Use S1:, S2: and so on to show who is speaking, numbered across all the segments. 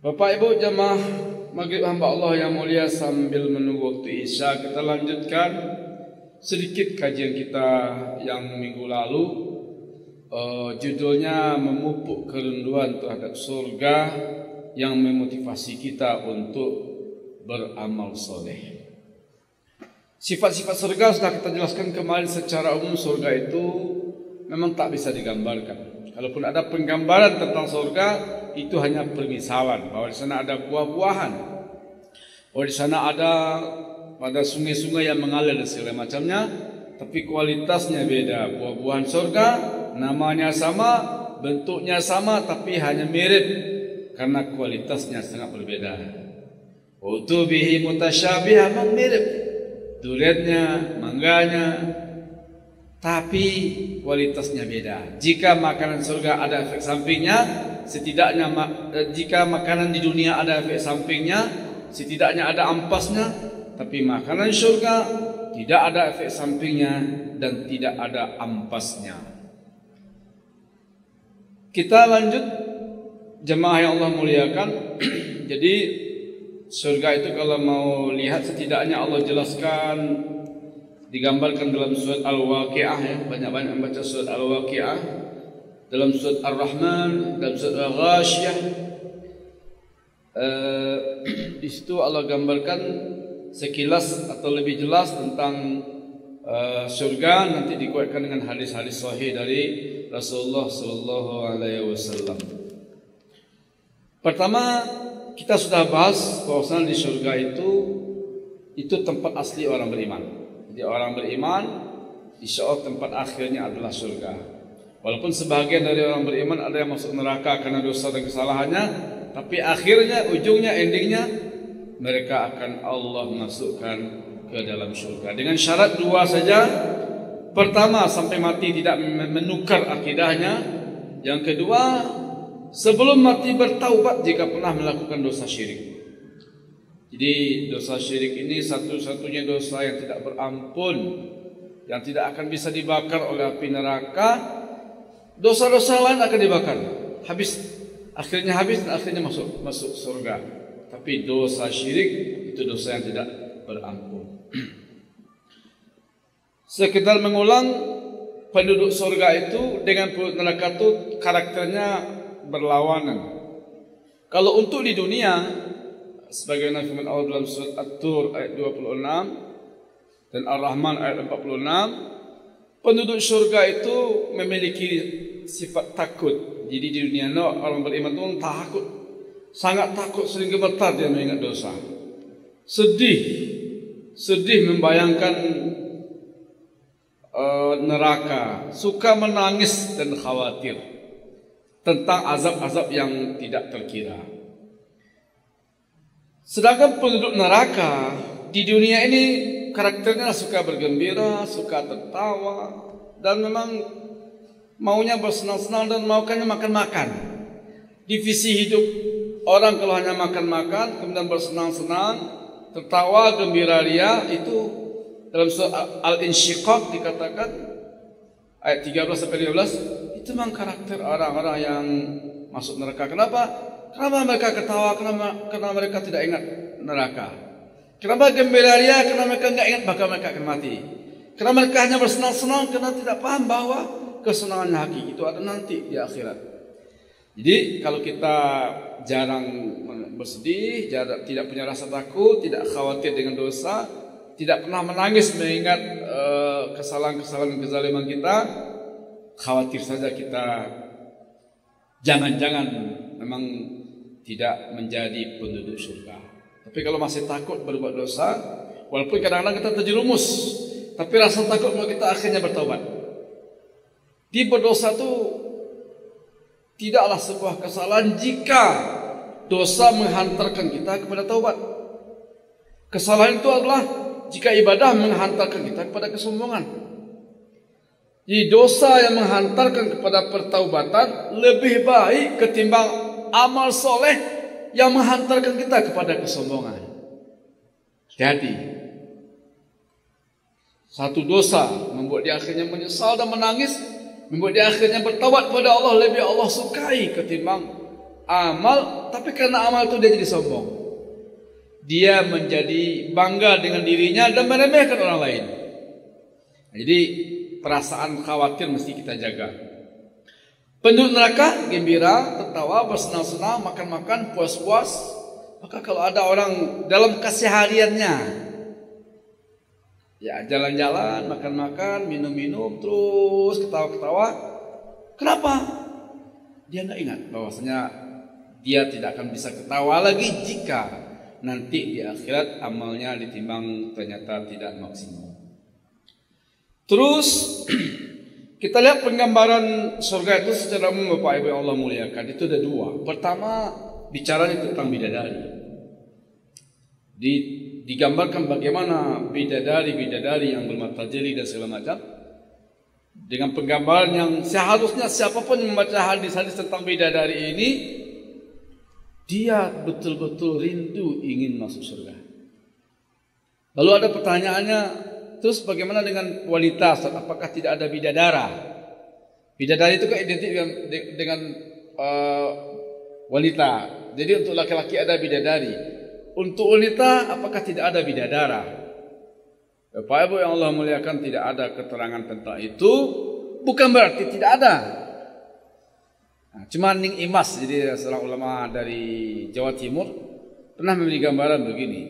S1: Bapak Ibu jamaah maghrib hamba Allah yang mulia, sambil menunggu waktu Isya, kita lanjutkan sedikit kajian kita yang minggu lalu. Judulnya memupuk kerinduan terhadap surga yang memotivasi kita untuk beramal soleh. Sifat-sifat surga sudah kita jelaskan kemarin secara umum. Surga itu memang tak bisa digambarkan. Kalaupun ada penggambaran tentang surga, itu hanya permisalan bahwa di sana ada buah-buahan, bahwa di sana ada sungai-sungai yang mengalir dan segala macamnya, tapi kualitasnya beda. Buah-buahan surga namanya sama, bentuknya sama, tapi hanya mirip karena kualitasnya sangat berbeda. Utubihi mutasyabiha, memang mirip duriannya, mangganya, tapi kualitasnya beda. Jika makanan surga ada efek sampingnya, setidaknya jika makanan di dunia ada efek sampingnya, setidaknya ada ampasnya, tapi makanan surga tidak ada efek sampingnya dan tidak ada ampasnya. Kita lanjut jemaah yang Allah muliakan. Jadi surga itu kalau mau lihat, setidaknya Allah jelaskan, digambarkan dalam surat Al-Waqi'ah, ya. Banyak-banyak membaca surat Al-Waqi'ah, dalam surat Ar-Rahman, dalam surat Al-Ghashiyah. Di situ Allah gambarkan sekilas atau lebih jelas tentang surga, nanti dikuatkan dengan hadis-hadis sahih dari Rasulullah sallallahu alaihi wasallam. Pertama, kita sudah bahas bahwasanya di surga itu tempat asli orang beriman. Jadi orang beriman, insya Allah tempat akhirnya adalah surga. Walaupun sebahagian dari orang beriman ada yang masuk neraka karena dosa dan kesalahannya, tapi akhirnya, ujungnya, endingnya, mereka akan Allah masukkan ke dalam surga. Dengan syarat dua saja. Pertama, sampai mati tidak menukar akidahnya. Yang kedua, sebelum mati bertaubat jika pernah melakukan dosa syirik. Jadi dosa syirik ini satu-satunya dosa yang tidak berampun, yang tidak akan bisa dibakar oleh api neraka. Dosa-dosa lain akan dibakar, akhirnya habis dan akhirnya masuk surga. Tapi dosa syirik itu dosa yang tidak berampun. Sekedar mengulang, penduduk surga itu dengan penduduk neraka itu karakternya berlawanan. Kalau untuk di dunia, sebagaimana firman Allah dalam surat At-Tur ayat 26 dan Ar-Rahman ayat 46, penduduk surga itu memiliki sifat takut. Jadi di dunia orang beriman itu takut, sangat takut, sering gemetar dia mengingat dosa. Sedih membayangkan neraka, suka menangis dan khawatir tentang azab-azab yang tidak terkira. Sedangkan penduduk neraka di dunia ini karakternya suka bergembira, suka tertawa, dan memang maunya bersenang-senang dan maukannya makan-makan. Divisi hidup orang kalau hanya makan-makan, kemudian bersenang-senang, tertawa, gembira ria, itu dalam surat Al-Insyiqaq dikatakan ayat 13-15, itu memang karakter orang-orang yang masuk neraka. Kenapa? Kenapa mereka ketawa? Karena mereka tidak ingat neraka. Kenapa gembira ria? Karena mereka tidak ingat bakal mereka akan mati. Karena mereka hanya bersenang-senang karena tidak paham bahwa kesenangan hakiki itu ada nanti di akhirat. Jadi kalau kita jarang bersedih, tidak punya rasa takut, tidak khawatir dengan dosa, tidak pernah menangis mengingat kesalahan-kesalahan kezaliman kita, khawatir saja kita jangan-jangan memang tidak menjadi penduduk surga. Tapi kalau masih takut berbuat dosa, walaupun kadang-kadang kita terjerumus, tapi rasa takut bahwa kita akhirnya bertaubat. Di berdosa itu tidaklah sebuah kesalahan jika dosa menghantarkan kita kepada taubat. Kesalahan itu adalah jika ibadah menghantarkan kita kepada kesombongan. Jadi dosa yang menghantarkan kepada pertaubatan lebih baik ketimbang amal soleh yang menghantarkan kita kepada kesombongan. Jadi satu dosa membuat dia akhirnya menyesal dan menangis, membuat dia akhirnya bertaubat kepada Allah, lebih Allah sukai ketimbang amal, tapi karena amal itu dia jadi sombong. Dia menjadi bangga dengan dirinya dan meremehkan orang lain. Jadi perasaan khawatir mesti kita jaga. Penduduk neraka gembira, tertawa, bersenang-senang, makan-makan, puas-puas. Maka kalau ada orang dalam kesehariannya, ya jalan-jalan, makan-makan, minum-minum, terus ketawa-ketawa. Kenapa? Dia nggak ingat bahwasanya dia tidak akan bisa ketawa lagi jika nanti di akhirat amalnya ditimbang ternyata tidak maksimal. Terus kita lihat penggambaran surga itu secara umum, Bapak Ibu yang Allah muliakan, itu ada dua. Pertama, bicara tentang bidadari. Digambarkan bagaimana bidadari yang bermata jeli dan segala macam, dengan penggambaran yang seharusnya siapapun yang membaca hadis-hadis tentang bidadari ini, dia betul-betul rindu ingin masuk surga. Lalu ada pertanyaannya, terus bagaimana dengan wanita? Apakah tidak ada bidadara? Bidadari itu kan identik dengan wanita. Jadi untuk laki-laki ada bidadari. Untuk wanita apakah tidak ada bidadara? Bapak Ibu yang Allah muliakan, tidak ada keterangan tentang itu. Bukan berarti tidak ada. Nah, cuma Ning Imas, jadi seorang ulama dari Jawa Timur, pernah memberi gambaran begini.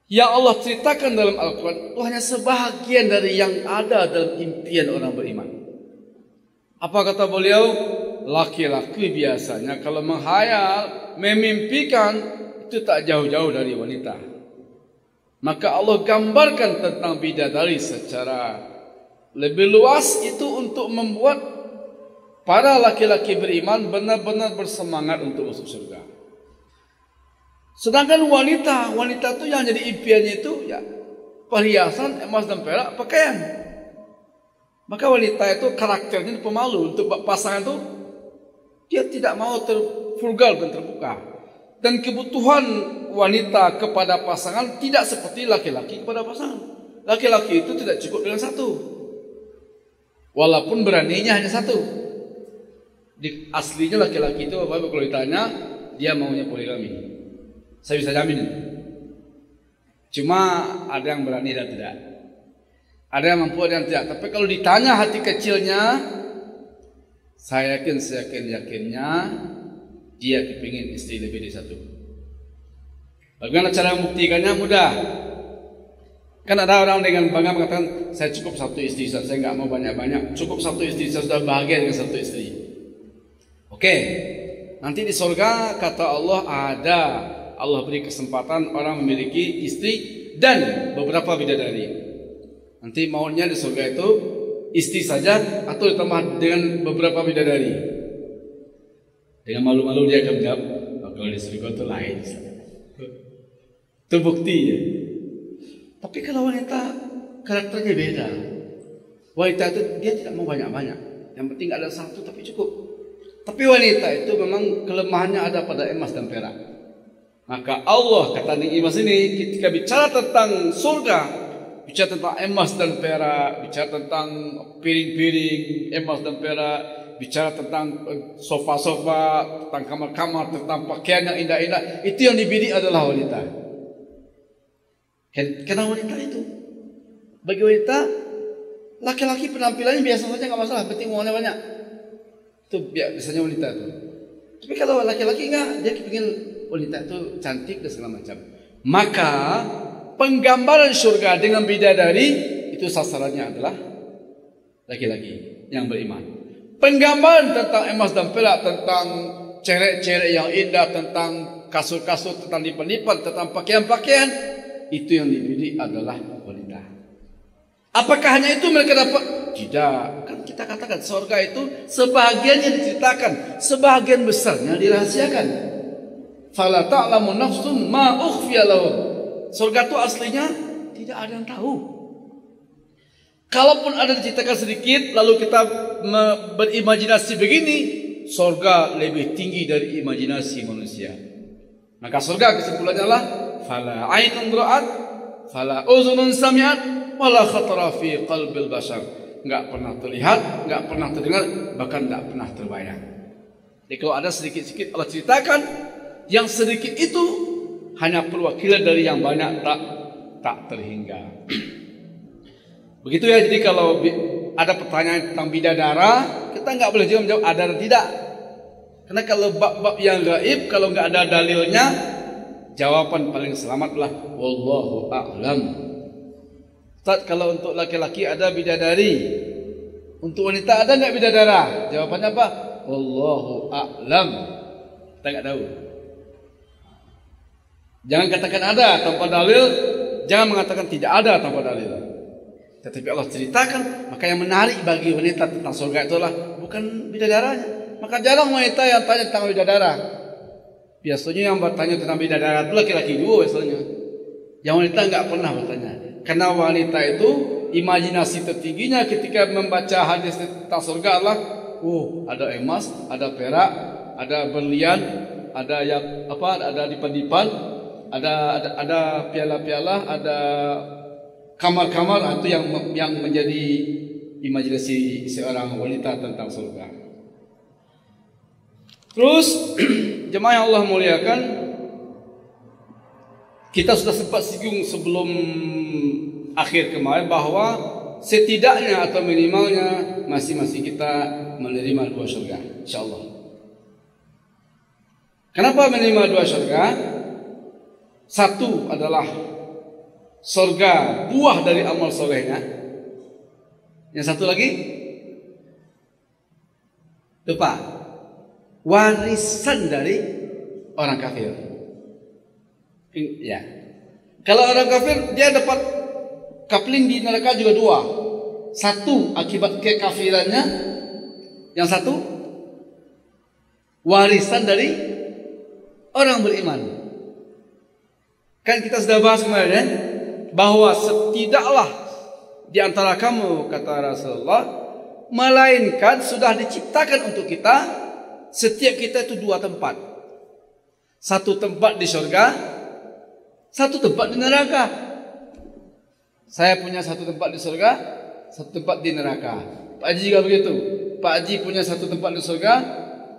S1: Yang Allah ceritakan dalam Al-Quran itu hanya sebahagian dari yang ada dalam impian orang beriman. Apa kata beliau? Laki-laki biasanya kalau menghayal, memimpikan, itu tak jauh-jauh dari wanita. Maka Allah gambarkan tentang bidadari secara lebih luas, itu untuk membuat para laki-laki beriman benar-benar bersemangat untuk masuk surga. Sedangkan wanita itu yang jadi impiannya itu ya perhiasan, emas dan perak, pakaian. Maka wanita itu karakternya pemalu. Untuk pasangan itu dia tidak mau vulgar dan terbuka. Dan kebutuhan wanita kepada pasangan tidak seperti laki-laki kepada pasangan. Laki-laki itu tidak cukup dengan satu, walaupun beraninya hanya satu. Aslinya laki-laki itu kalau ditanya, dia maunya poligami. Saya bisa jamin. Cuma ada yang berani dan tidak. Ada yang mampu, ada yang tidak. Tapi kalau ditanya hati kecilnya, saya yakinnya dia kepingin istri lebih dari satu. Bagaimana cara membuktikannya? Mudah. Kan ada orang dengan bangga mengatakan, saya cukup satu istri, saya nggak mau banyak-banyak. Cukup satu istri, saya sudah bahagia dengan satu istri. Oke, nanti di surga kata Allah ada. Allah beri kesempatan orang memiliki istri dan beberapa bidadari. Nanti maunya di surga itu istri saja atau ditambah dengan beberapa bidadari. Dengan malu-malu dia akan menjawab, kalau di surga itu lain. Itu bukti ya. Tapi kalau wanita karakternya beda. Wanita itu dia tidak mau banyak-banyak. Yang penting ada satu tapi cukup. Tapi wanita itu memang kelemahannya ada pada emas dan perak. Maka Allah kata Ning Imas ini, ketika bicara tentang surga, bicara tentang emas dan perak, bicara tentang piring-piring emas dan perak, bicara tentang sofa-sofa, tentang kamar-kamar, tentang pakaian yang indah-indah, itu yang dibidik adalah wanita. Karena wanita itu, bagi wanita, laki-laki penampilannya biasa saja, nggak masalah, penting uangnya banyak. Itu biasanya wanita itu. Tapi kalau laki-laki enggak, dia kepingin wanita itu cantik dan segala macam. Maka penggambaran surga dengan bidadari itu sasarannya adalah laki-laki yang beriman. Penggambaran tentang emas dan perak, tentang cerek-cerek yang indah, tentang kasur-kasur, tentang lipat-lipat, tentang pakaian-pakaian, itu yang dibidik adalah wanita. Apakah hanya itu mereka dapat? Tidak. Kan kita katakan surga itu sebahagiannya diceritakan, sebahagian besarnya dirahasiakan. Fala ta'lamu nafsun ma ukhfiya lahum. Surga itu aslinya tidak ada yang tahu. Kalaupun ada diceritakan sedikit, lalu kita berimajinasi begini, surga lebih tinggi dari imajinasi manusia. Maka surga kesimpulannya adalah fala ainun ra'at, fala uzunun sami'at, wala khatara fi qalbil bashar. Enggak pernah terlihat, enggak pernah terdengar, bahkan enggak pernah terbayang. Jadi kalau ada sedikit-sedikit Allah ceritakan, yang sedikit itu hanya perwakilan dari yang banyak, tak terhingga. Begitu ya. Jadi kalau ada pertanyaan tentang bidadara, kita nggak boleh jawab ada dan tidak. Karena kalau bab-bab yang gaib, kalau nggak ada dalilnya, jawaban paling selamatlah wallahu a'lam. Ustaz, kalau untuk laki-laki ada bidadari, untuk wanita ada nggak bidadara? Jawabannya apa? Wallahu a'lam. Kita nggak tahu. Jangan katakan ada tanpa dalil, jangan mengatakan tidak ada tanpa dalil. Tetapi Allah ceritakan, maka yang menarik bagi wanita tentang surga itulah bukan bidadaranya. Maka jarang wanita yang tanya tentang bidadara. Biasanya yang bertanya tentang bidadara itu laki-laki dua biasanya. Yang wanita nggak pernah bertanya. Karena wanita itu imajinasi tertingginya ketika membaca hadis tentang surga Allah, ada emas, ada perak, ada berlian, ada yang ada dipan-dipan, ada piala-piala, ada kamar-kamar. Itu yang menjadi imajinasi seorang wanita tentang surga. Terus jemaah yang Allah muliakan, kita sudah sempat singgung sebelum akhir kemarin bahwa setidaknya atau minimalnya masing-masing kita menerima 2 surga, insyaallah. Kenapa menerima 2 surga? Satu adalah surga buah dari amal solehnya. Yang satu lagi lupa, warisan dari orang kafir. Ya, kalau orang kafir dia dapat kapling di neraka juga 2. Satu akibat kekafirannya, yang satu warisan dari orang beriman. Kan kita sudah bahas kemarin bahwa setidaklah di antara kamu, kata Rasulullah, melainkan sudah diciptakan untuk kita, setiap kita itu 2 tempat. Satu tempat di surga, satu tempat di neraka. Saya punya satu tempat di surga, satu tempat di neraka. Pak Haji juga begitu. Pak Haji punya satu tempat di surga,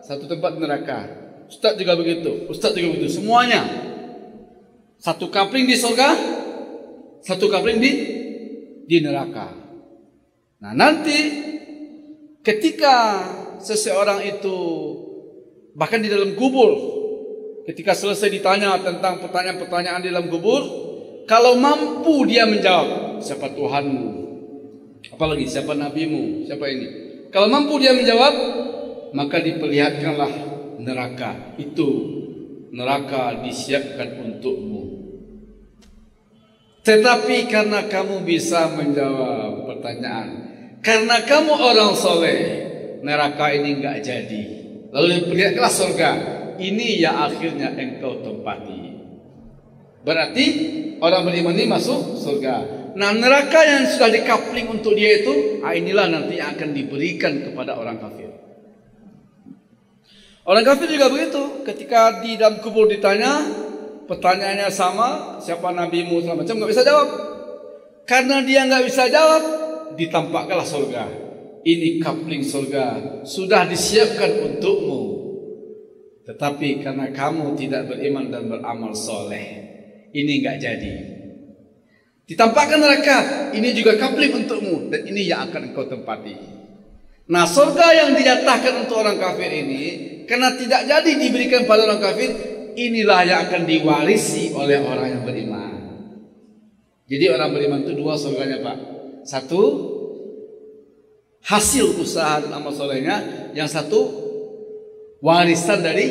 S1: satu tempat di neraka. Ustaz juga begitu. Ustaz juga begitu. Semuanya satu kapling di surga, satu kapling di neraka. Nah, nanti ketika seseorang itu bahkan di dalam kubur, ketika selesai ditanya tentang pertanyaan-pertanyaan di dalam kubur, kalau mampu dia menjawab, siapa Tuhanmu, apalagi siapa nabimu, siapa ini, kalau mampu dia menjawab, maka diperlihatkanlah neraka. Itu neraka disiapkan untukmu. Tetapi karena kamu bisa menjawab pertanyaan, karena kamu orang soleh, neraka ini enggak jadi. Lalu diperlihatkanlah surga. Ini yang akhirnya engkau tempati. Berarti orang beriman ini masuk surga. Nah, neraka yang sudah dikapling untuk dia itu, inilah nanti yang akan diberikan kepada orang kafir. Orang kafir juga begitu. Ketika di dalam kubur ditanya, pertanyaannya sama, siapa nabimu, segala macam, nggak bisa jawab. Karena dia nggak bisa jawab, ditampakkanlah surga. Ini kapling surga sudah disiapkan untukmu. Tetapi karena kamu tidak beriman dan beramal soleh, ini nggak jadi. Ditampakkan neraka, ini juga kapling untukmu, dan ini yang akan engkau tempati. Nah, surga yang dinyatakan untuk orang kafir ini, karena tidak jadi diberikan pada orang kafir, inilah yang akan diwarisi oleh orang yang beriman. Jadi orang beriman itu 2 surganya, Pak. Satu, hasil usaha dan amal solehnya. Yang satu, warisan dari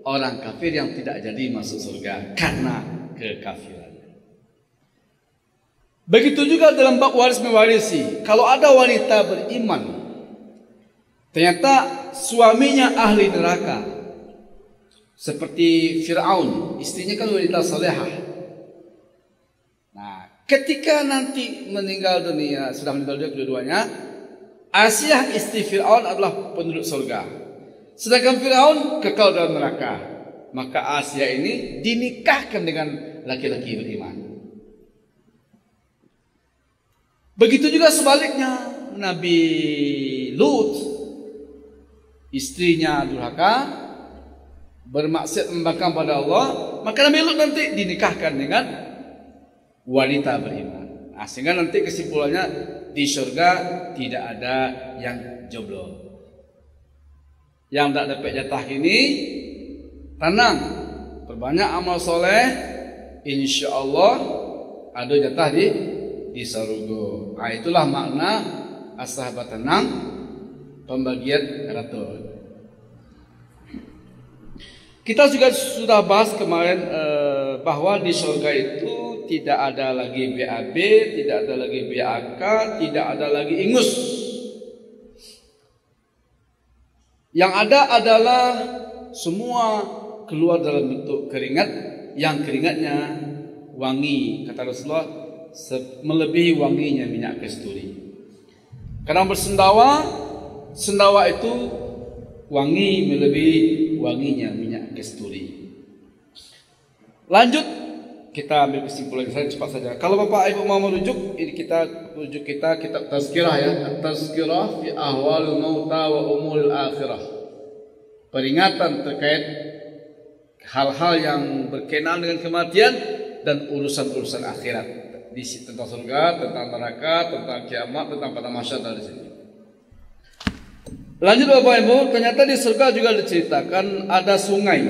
S1: orang kafir yang tidak jadi masuk surga karena kekafiran. Begitu juga dalam bab waris mewarisi. Kalau ada wanita beriman, ternyata suaminya ahli neraka, seperti Fir'aun, istrinya kan wanita salehah. Nah, ketika nanti meninggal dunia, sudah meninggal dunia kedua-duanya, Asiyah istri Fir'aun adalah penduduk surga, sedangkan Fir'aun kekal dalam neraka. Maka Asiyah ini dinikahkan dengan laki-laki beriman. Begitu juga sebaliknya, Nabi Lut istrinya durhaka, bermaksiat membangkang pada Allah, maka Nabi Lut nanti dinikahkan dengan wanita beriman. Sehingga nanti kesimpulannya di surga tidak ada yang jomblo. Yang tidak dapat jatah ini, tenang, perbanyak amal soleh, insya Allah ada jatah di surga. Itulah makna as-sahabat tenang, pembagian ratu. Kita juga sudah bahas kemarin bahwa di surga itu tidak ada lagi BAB, tidak ada lagi BAK, tidak ada lagi ingus. Yang ada adalah semua keluar dalam bentuk keringat, yang keringatnya wangi, kata Rasulullah, melebihi wanginya minyak kasturi. Kadang bersendawa, sendawa itu wangi melebihi wanginya minyak kasturi. Lanjut, kita ambil kesimpulan saya cepat saja. Kalau Bapak Ibu mau merujuk, ini rujuk kita kitab Tazkirah ya, Tazkirah fi ahwal mauta wa umul akhirah. Peringatan terkait hal-hal yang berkenaan dengan kematian dan urusan-urusan akhirat. Di tentang surga, tentang neraka, tentang kiamat, tentang pada mahsyar dari sini. Lanjut Bapak Ibu, ternyata di surga juga diceritakan ada sungai.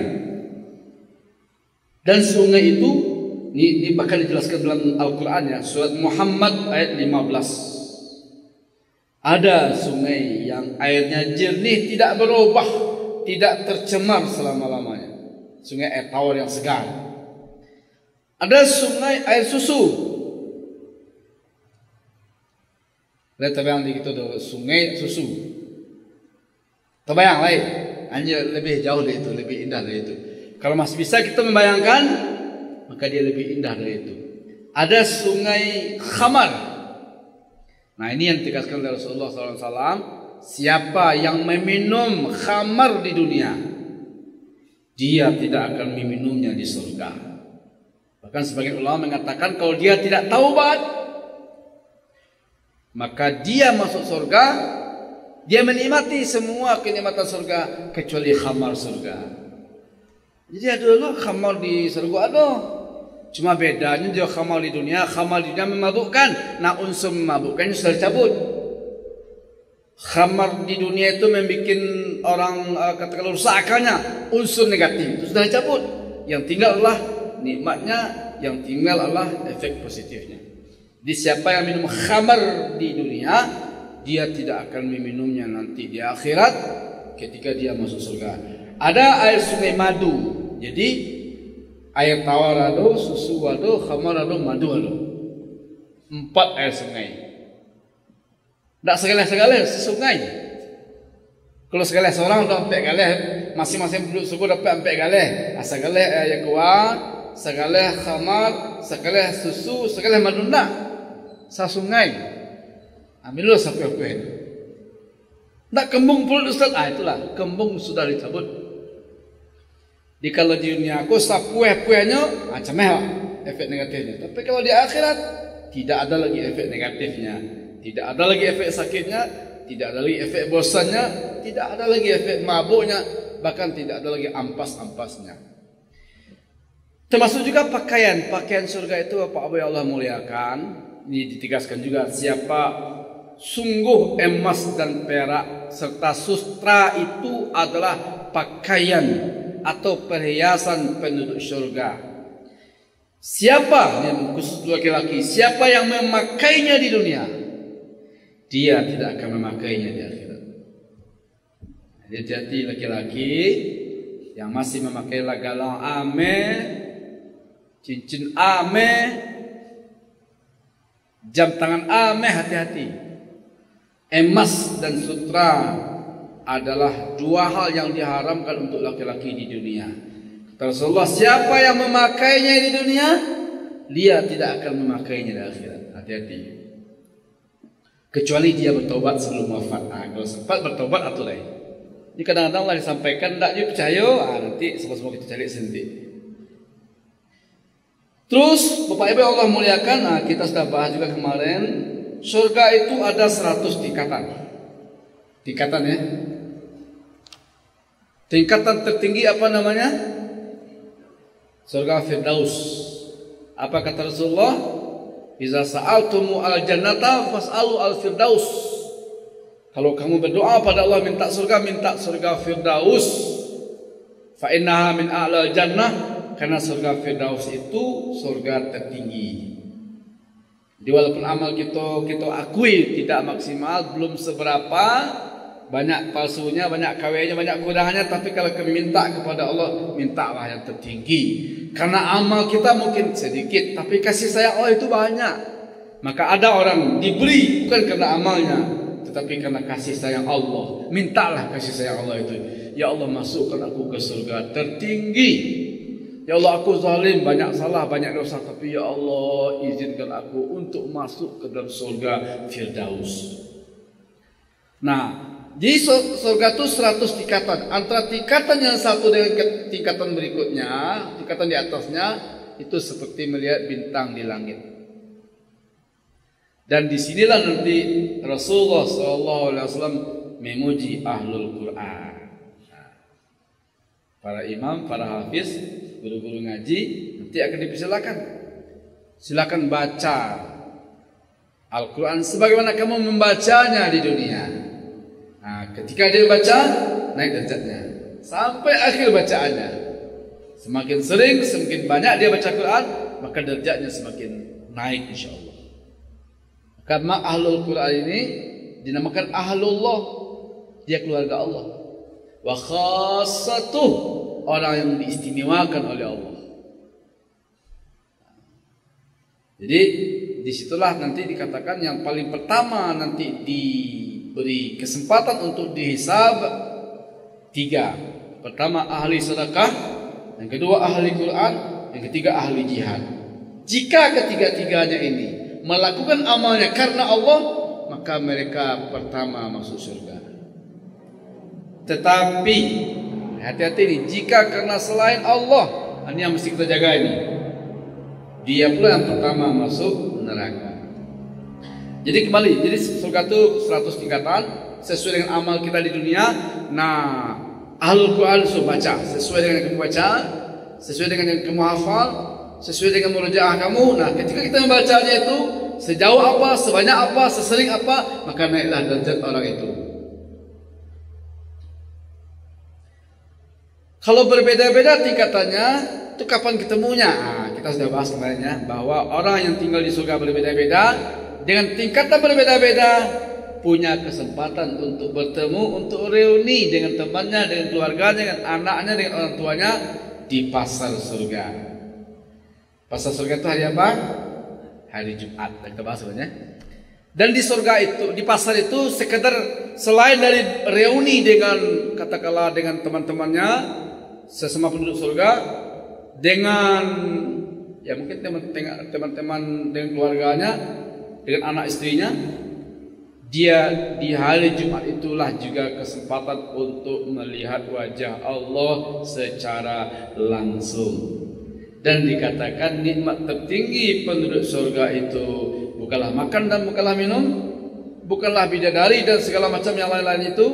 S1: Dan sungai itu ini bahkan dijelaskan dalam Al-Qur'an ya, surat Muhammad ayat 15. Ada sungai yang airnya jernih, tidak berubah, tidak tercemar selama-lamanya. Sungai air tawar yang segar. Ada sungai air susu. Lihat terbayang di itu sungai susu. Terbayang lain, hanya lebih jauh dari itu, lebih indah dari itu. Kalau masih bisa kita membayangkan, maka dia lebih indah dari itu. Ada sungai khamar. Nah ini yang ditegaskan oleh Rasulullah SAW. Siapa yang meminum khamar di dunia, dia tidak akan meminumnya di surga. Bahkan sebagian ulama mengatakan kalau dia tidak taubat, maka dia masuk surga, dia menikmati semua kenikmatan surga kecuali khamar surga. Jadi ada loh khamar di surga ada. Cuma bedanya dia khamar di dunia memabukkan. Nah unsur memabukkannya sudah dicabut. Khamar di dunia itu membuat orang katakanlah rusak akalnya, unsur negatif itu sudah dicabut. Yang tinggal adalah nikmatnya, yang tinggal adalah efek positifnya. Jadi siapa yang minum khamar di dunia, dia tidak akan meminumnya nanti di akhirat ketika dia masuk surga. Ada air sungai madu. Jadi air tawar ada, susu ada, khamar ada, madu ada. 4 air sungai. Tak segala-segala sungai. Kalau segala seorang dah 4 galeh, masing-masing penduduk suku dapat 4 galeh. Segala air kuah, segala khamar, segala susu, segala madu nak. Sungai. Ambillah sampai aku ini. Tak kembung pun Ustaz. Itulah kembung sudah dicabut. Di kalau di dunia aku sapueh-puehnya macam efek negatifnya. Tapi kalau di akhirat tidak ada lagi efek negatifnya, tidak ada lagi efek sakitnya, tidak ada lagi efek bosannya, tidak ada lagi efek mabuknya, bahkan tidak ada lagi ampas-ampasnya. Termasuk juga pakaian surga itu apa yang Allah muliakan. Ini ditegaskan juga siapa sungguh emas dan perak serta sustra itu adalah pakaian atau perhiasan penduduk surga. Siapa yang khusus laki-laki, siapa yang memakainya di dunia, dia tidak akan memakainya di akhirat. Hati-hati laki-laki yang masih memakai galang ame, cincin ame, jam tangan ame, hati-hati. Emas dan sutra adalah 2 hal yang diharamkan untuk laki-laki di dunia. Kata Rasulullah, siapa yang memakainya di dunia, dia tidak akan memakainya di akhirat. Hati-hati. Kecuali dia bertobat sebelum wafat. Kalau sempat bertobat atau lain. Jadi kadang-kadang lah disampaikan, tak dia percaya, nanti semua kita cari sendiri. Terus Bapak Ibu Allah muliakan, kita sudah bahas juga kemarin, surga itu ada 100 tingkatan. Tingkatan ya. Tingkatan tertinggi apa namanya? Surga Firdaus. Apa kata Rasulullah? Iza sa'altumu al-jannata fas'alu al-firdaus. Kalau kamu berdoa pada Allah minta surga Firdaus. Fa innaha min a'lal jannah, karena surga Firdaus itu surga tertinggi. Jadi walaupun amal kita akui tidak maksimal, belum seberapa, banyak palsunya, banyak KW-nya, banyak kurangannya, tapi kalau kami minta kepada Allah, mintalah yang tertinggi. Karena amal kita mungkin sedikit, tapi kasih sayang Allah itu banyak. Maka ada orang diberi bukan karena amalnya, tetapi karena kasih sayang Allah. Mintalah kasih sayang Allah itu. Ya Allah, masukkan aku ke surga tertinggi. Ya Allah, aku zalim, banyak salah, banyak dosa, tapi ya Allah, izinkan aku untuk masuk ke dalam surga Firdaus. Nah, di surga itu 100 tingkatan. Antara tingkatan yang satu dengan tingkatan berikutnya, tingkatan di atasnya, itu seperti melihat bintang di langit. Dan disinilah nanti Rasulullah SAW memuji ahlul Quran. Para imam, para hafiz, guru-guru ngaji nanti akan dipersilakan. Silakan baca Al-Quran sebagaimana kamu membacanya di dunia. Nah, ketika dia baca, naik derajatnya sampai akhir bacaannya. Semakin sering, semakin banyak dia baca Quran, maka derajatnya semakin naik insyaallah. Karena ahlul Quran ini dinamakan ahlullah, dia keluarga Allah. Wa khassatuh, orang yang diistimewakan oleh Allah. Jadi disitulah nanti dikatakan yang paling pertama nanti diberi kesempatan untuk dihisab 3. Pertama ahli sedekah, yang kedua ahli Quran, yang ketiga ahli jihad. Jika ketiga-tiganya ini melakukan amalnya karena Allah, maka mereka pertama masuk surga. Tetapi hati-hati nih, jika karena selain Allah, ini yang mesti kita jaga ini, dia pula yang pertama masuk neraka. Jadi kembali, jadi surga itu 100 tingkatan sesuai dengan amal kita di dunia. Nah, ahlul Quran sudah baca sesuai dengan yang kamu baca, sesuai dengan yang kamu hafal, sesuai dengan murojaah kamu. Nah, ketika kita membacanya itu sejauh apa, sebanyak apa, sesering apa, maka naiklah derajat orang itu. Kalau berbeda-beda tingkatannya, itu kapan ketemunya? Nah, kita sudah bahas kemarin ya, bahwa orang yang tinggal di surga berbeda-beda, dengan tingkatan berbeda-beda, punya kesempatan untuk bertemu, untuk reuni dengan temannya, dengan keluarganya, dengan anaknya, dengan orang tuanya di pasar surga. Pasar surga itu hari apa? Hari Jumat. Kita bahas sebenarnya. Dan di surga itu, di pasar itu, sekedar selain dari reuni dengan katakanlah dengan teman-temannya, sesama penduduk surga, dengan ya mungkin teman-teman dengan keluarganya, dengan anak istrinya, dia di hari Jumat itulah juga kesempatan untuk melihat wajah Allah secara langsung. Dan dikatakan nikmat tertinggi penduduk surga itu bukanlah makan dan bukanlah minum, bukanlah bidadari dan segala macam yang lain-lain itu.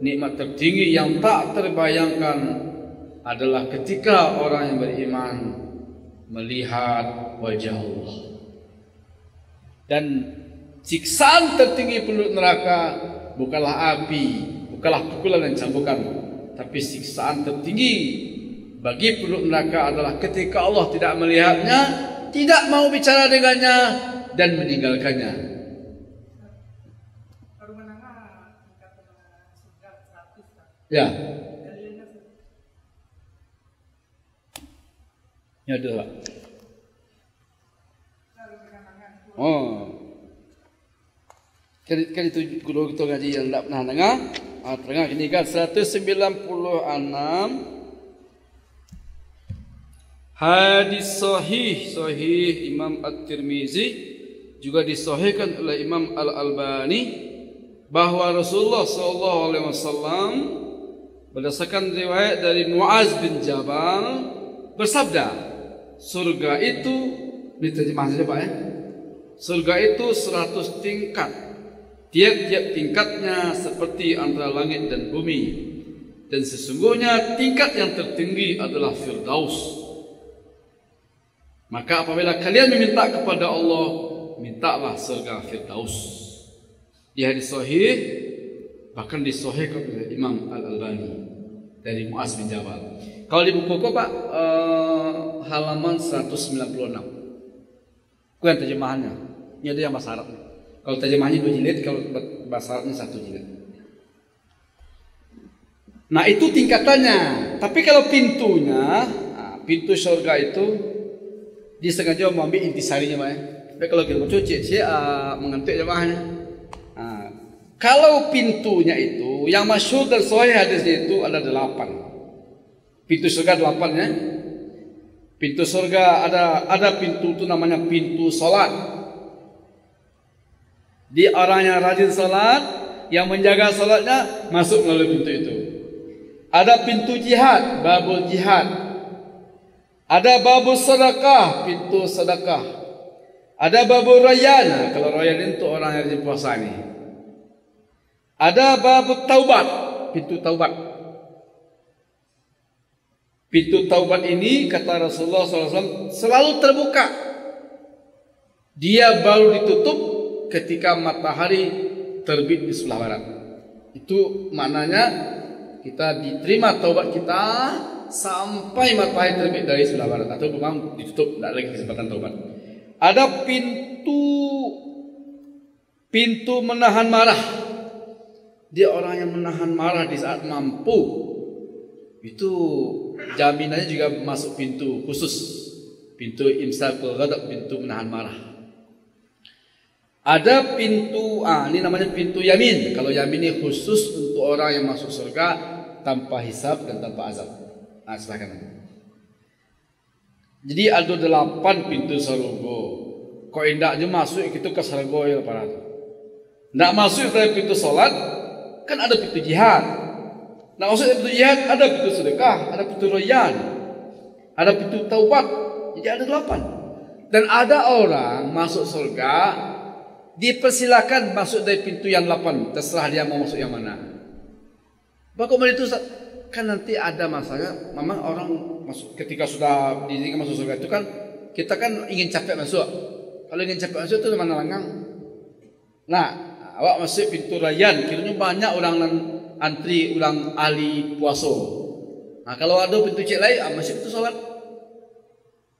S1: Nikmat tertinggi yang tak terbayangkan adalah ketika orang yang beriman melihat wajah Allah. Dan siksaan tertinggi penduduk neraka bukanlah api, bukanlah pukulan dan cambukan, tapi siksaan tertinggi bagi penduduk neraka adalah ketika Allah tidak melihatnya, tidak mau bicara dengannya, dan meninggalkannya. Ya. Ya itulah. Oh. Kan itu guru kita ngaji yang tidak pernah dengar. Tengah ini kan 196 hadis sahih Imam At-Tirmizi, juga disahihkan oleh Imam Al-Albani, bahwa Rasulullah SAW berdasarkan riwayat dari Muaz bin Jabal bersabda, surga itu diterjemah saja Pak ya. Surga itu 100 tingkat. Tiap-tiap tingkatnya seperti antara langit dan bumi. Dan sesungguhnya tingkat yang tertinggi adalah Firdaus. Maka apabila kalian meminta kepada Allah, mintalah surga Firdaus. Di hadis sahih, bahkan disahihkan oleh Imam Al-Albani dari Muaz bin Jabal. Kalau di buku kok Pak, halaman 196. Bukan terjemahannya. Ini ada yang bahasa Arab. Kalau terjemahannya 2 jilid, kalau bahasa Arabnya 1 jilid. Nah itu tingkatannya. Tapi kalau pintunya, pintu surga itu disengaja mau ambil intisarinya Pak ya. Tapi kalau kita baca mengantuk jemaahnya. Kalau pintunya itu yang masyhur dan sahih hadisnya itu ada 8. Pintu surga 8 ya. Pintu surga ada pintu itu namanya pintu salat. Di orang yang rajin salat, yang menjaga salatnya masuk melalui pintu itu. Ada pintu jihad, babul jihad. Ada babul sedekah, pintu sedekah. Ada babul rayyan, kalau rayyan itu orang yang rajin puasa ini. Ada babul taubat, pintu taubat. Pintu taubat ini kata Rasulullah SAW selalu terbuka. Dia baru ditutup ketika matahari terbit di sebelah barat. Itu maknanya kita diterima taubat kita sampai matahari terbit dari sebelah barat, atau memang ditutup, tidak lagi kesempatan taubat. Ada pintu menahan marah. Dia orang yang menahan marah di saat mampu. Itu jaminannya juga masuk pintu khusus, pintu imsakul ghadab, pintu menahan marah. Ada pintu, ini namanya pintu yamin. Kalau yamin ini khusus untuk orang yang masuk surga tanpa hisab dan tanpa azab. Silakan. Jadi ada 8 pintu surga. Kau indaknya masuk itu ke surga ya para. Ndak masuk dari pintu salat, kan ada pintu jihad. Ndak masuk dari pintu jihad, ada pintu sedekah, ada pintu rayyan, ada pintu taubat. Jadi ada 8. Dan ada orang masuk surga dipersilakan masuk dari pintu yang 8, terserah dia mau masuk yang mana. Bagaimana itu kan nanti ada masanya, memang orang masuk ketika sudah diizinkan masuk surga itu kan kita kan ingin capek masuk. Kalau ingin capek masuk itu mana langgang. Nah, awak masuk pintu rayyan, kiranya banyak orang antri ulang ahli puasa. Nah, kalau ada pintu cek lain, masuk pintu salat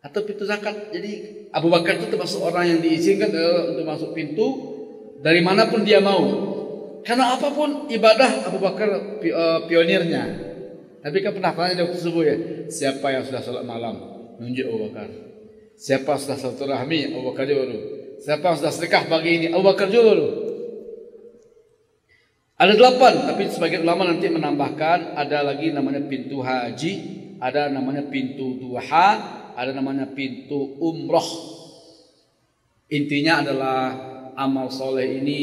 S1: atau pintu zakat. Jadi Abu Bakar itu termasuk orang yang diizinkan untuk masuk pintu dari manapun dia mau. Karena apapun ibadah Abu Bakar pionirnya. Tapi kan pernah tanya di waktu subuh ya, siapa yang sudah salat malam? Nunjuk Abu Bakar. Siapa yang sudah silaturahmi? Abu Bakar juga dulu. Siapa yang sudah sedekah pagi ini? Abu Bakar juga dulu. Ada 8, tapi sebagian ulama nanti menambahkan ada lagi namanya pintu haji, ada namanya pintu duha, ada namanya pintu umroh. Intinya adalah amal soleh ini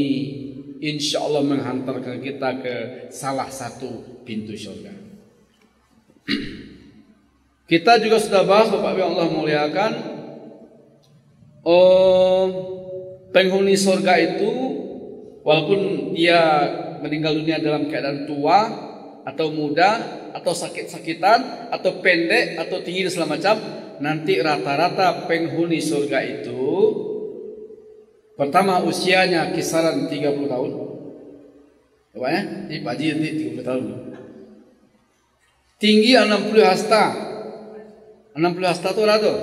S1: insya Allah menghantarkan kita ke salah satu pintu surga. Kita juga sudah bahas Bapak Ibu yang Allah muliakan, penghuni surga itu walaupun dia meninggal dunia dalam keadaan tua atau muda atau sakit-sakitan atau pendek atau tinggi dan segala macam, nanti rata-rata penghuni surga itu pertama usianya kisaran 30 tahun. Coba ya, ini Pak Haji nanti 30 tahun. Tinggi 60 hasta. 60 hasta itu berapa tuh?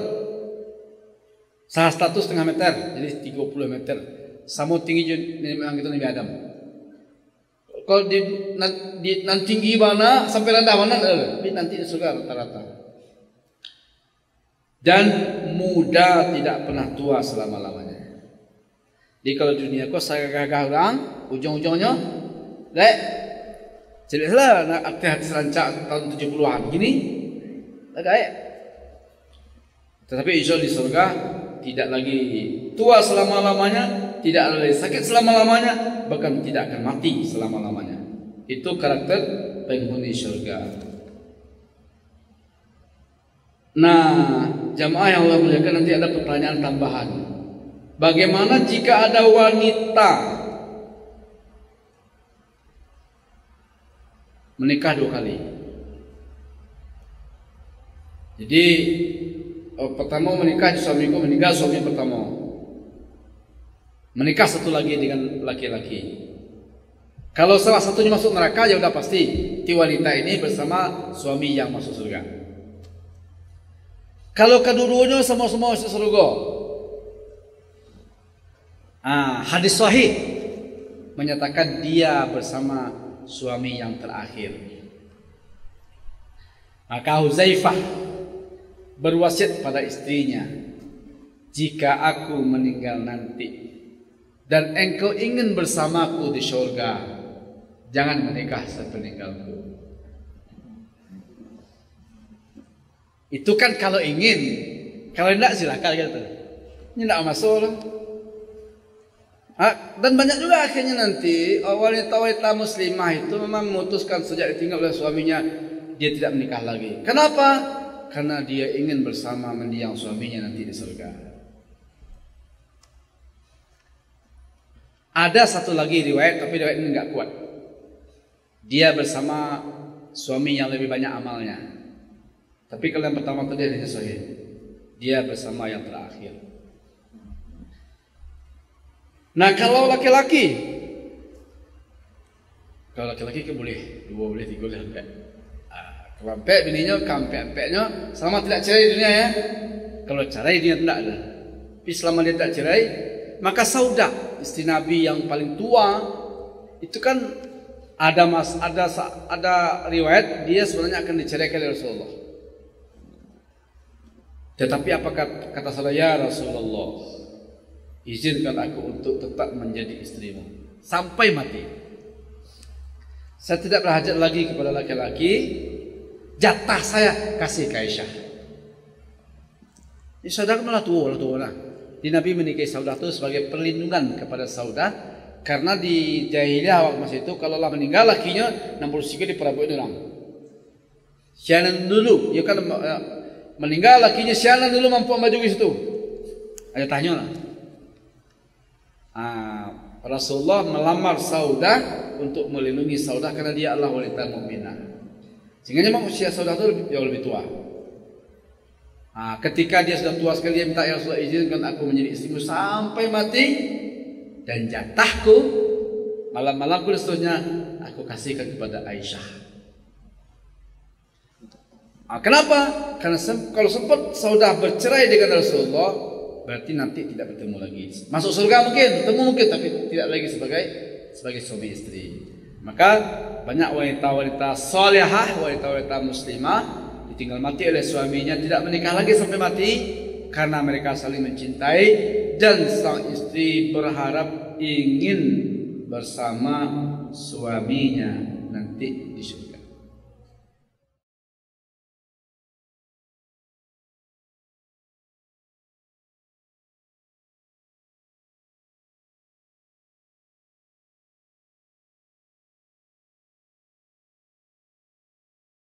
S1: Sehasta itu setengah meter, jadi 30 meter. Sama tinggi memang itu Nabi Adam. Kalau nanti tinggi mana sampai rendah mana, nanti di surga rata-rata. Dan muda tidak pernah tua selama-lamanya. Jadi kalau dunia kau saya gagah orang, ujung-ujungnya, dek, jelaslah nak hati-hati serancak tahun 70-an gini, dek. Tetapi insya Allah di surga tidak lagi tua selama-lamanya, tidak lagi sakit selama-lamanya, bahkan tidak akan mati selama-lamanya. Itu karakter penghuni surga. Nah, jamaah yang Allah muliakan, nanti ada pertanyaan tambahan. Bagaimana jika ada wanita menikah 2 kali. Jadi pertama menikah, suamiku meninggal, suami pertama menikah 1 lagi dengan laki-laki. Kalau salah satunya masuk neraka, ya udah pasti ti wanita ini bersama suami yang masuk surga. Kalau kedua-duanya sama-sama masuk surga, hadis sahih menyatakan dia bersama suami yang terakhir. Maka Huzaifah berwasiat pada istrinya, jika aku meninggal nanti dan engkau ingin bersamaku di surga, jangan menikah sepeninggalku. Itu kan kalau ingin, kalau tidak silakan gitu. Ini tidak masalah. Dan banyak juga akhirnya nanti wanita-wanita muslimah itu memang memutuskan sejak ditinggal oleh suaminya, dia tidak menikah lagi. Kenapa? Karena dia ingin bersama mendiang suaminya nanti di surga. Ada satu lagi riwayat, tapi riwayat ini enggak kuat. Dia bersama suami yang lebih banyak amalnya. Tapi kalau yang pertama tadi hanya sahih. Dia bersama yang terakhir. Nah, kalau laki-laki kan boleh 2, boleh 3, boleh sampai. Kelampek bininya, kampek-kampeknya selama tidak cerai di dunia ya. Kalau cerai dia tidak ada. Tapi selama dia tidak cerai, maka Saudah, istri Nabi yang paling tua, itu kan ada riwayat dia sebenarnya akan diceraikan oleh Rasulullah. Tetapi apa kata Saudah, ya Rasulullah, izinkan aku untuk tetap menjadi istrimu sampai mati. Saya tidak berhajat lagi kepada laki-laki. Jatah saya kasih ke Aisyah. Ini Saudah malah tua lah. Di Nabi menikahi Saudah itu sebagai perlindungan kepada Saudah, karena di jahiliyah waktu masa itu kalau lah meninggal lakinya 60 diperabuin orang. Sianan dulu, ya kan meninggal lakinya sianan dulu mampu maju ke situ. Ada tanya lah. Rasulullah melamar Saudah untuk melindungi Saudah karena dia adalah wanita mukminah. Sehingga memang usia Saudah itu jauh lebih tua. Ketika dia sudah tua sekali, dia minta, ya Rasulullah, izinkan aku menjadi istrimu sampai mati, dan jatahku malam-malamku dan seterusnya aku kasihkan kepada Aisyah. Kenapa? Karena kalau sempat Saudah bercerai dengan Rasulullah, berarti nanti tidak bertemu lagi. Masuk surga mungkin, bertemu mungkin, tapi tidak lagi sebagai suami istri. Maka banyak wanita-wanita salihah, wanita-wanita muslimah ditinggal mati oleh suaminya, tidak menikah lagi sampai mati, karena mereka saling mencintai dan sang istri berharap ingin bersama suaminya nanti di surga.